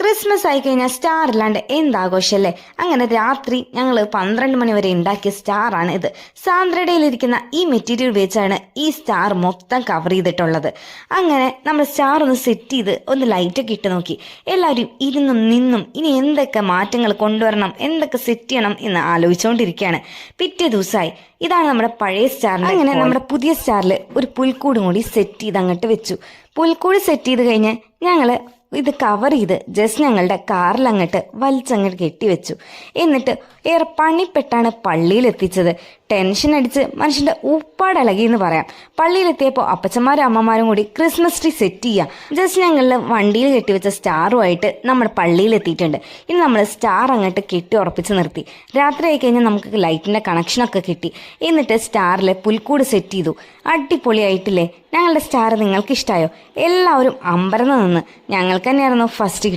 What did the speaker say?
Christmas ആയി കഴിഞ്ഞാൽ star ഇല്ലാണ്ട് എന്താഘോഷല്ലേ. അങ്ങനെ രാത്രി ഞങ്ങൾ 12 മണി വരെ ഉണ്ടാക്കിയ സ്റ്റാറാണ് ഇത്. സാന്ദ്രയുടെയിലിരിക്കുന്ന ഈ മെറ്റീരിയൽ വെച്ചാണ് ഈ സ്റ്റാർ മൊത്തം കവർ ചെയ്തിട്ടുള്ളത്. അങ്ങനെ നമ്മൾ സ്റ്റാർ ഒന്ന് സെറ്റ് ചെയ്ത് ഒന്ന് ലൈറ്റൊക്കെ ഇട്ട് നോക്കി. എല്ലാവരും ഇരുന്നും നിന്നും ഇനി എന്തൊക്കെ മാറ്റങ്ങൾ കൊണ്ടുവരണം, എന്തൊക്കെ സെറ്റ് ചെയ്യണം എന്ന് ആലോചിച്ചുകൊണ്ടിരിക്കുകയാണ്. പിറ്റേ ദിവസമായി ഇതാണ് നമ്മുടെ പഴയ സ്റ്റാറിന്. അങ്ങനെ നമ്മുടെ പുതിയ സ്റ്റാറിൽ ഒരു പുൽക്കൂടും കൂടി സെറ്റ് ചെയ്ത് അങ്ങോട്ട് വെച്ചു. പുൽക്കൂട് സെറ്റ് ചെയ്ത് കഴിഞ്ഞ് ഞങ്ങൾ ഇത് കവർ ചെയ്ത് ജസ്റ്റ് ഞങ്ങളുടെ കാറിൽ അങ്ങോട്ട് വലിച്ചങ്ങോട്ട് കെട്ടിവെച്ചു. എന്നിട്ട് ഏറെ പണിപ്പെട്ടാണ് പള്ളിയിലെത്തിച്ചത്. ടെൻഷൻ അടിച്ച് മനുഷ്യൻ്റെ ഉപ്പാടിളകി എന്ന് പറയാം. പള്ളിയിലെത്തിയപ്പോൾ അപ്പച്ചന്മാരും അമ്മമാരും കൂടി ക്രിസ്മസ് ട്രീ സെറ്റ് ചെയ്യാം. ജസ്റ്റ് ഞങ്ങളുടെ വണ്ടിയിൽ കെട്ടിവെച്ച സ്റ്റാറുമായിട്ട് നമ്മുടെ പള്ളിയിലെത്തിയിട്ടുണ്ട്. ഇനി നമ്മൾ സ്റ്റാർ അങ്ങോട്ട് കെട്ടി ഉറപ്പിച്ച് നിർത്തി. രാത്രി ആയി കഴിഞ്ഞാൽ നമുക്ക് ലൈറ്റിൻ്റെ കണക്ഷനൊക്കെ കിട്ടി. എന്നിട്ട് സ്റ്റാറിൽ പുൽക്കൂട് സെറ്റ് ചെയ്തു. അടിപൊളിയായിട്ടില്ലേ? ഞങ്ങളുടെ സ്റ്റാർ നിങ്ങൾക്ക് ഇഷ്ടമായോ? എല്ലാവരും അമ്പരന്ന് നിന്ന്. ഞങ്ങൾക്ക് തന്നെയായിരുന്നു ഫസ്റ്റ് കിട്ടി.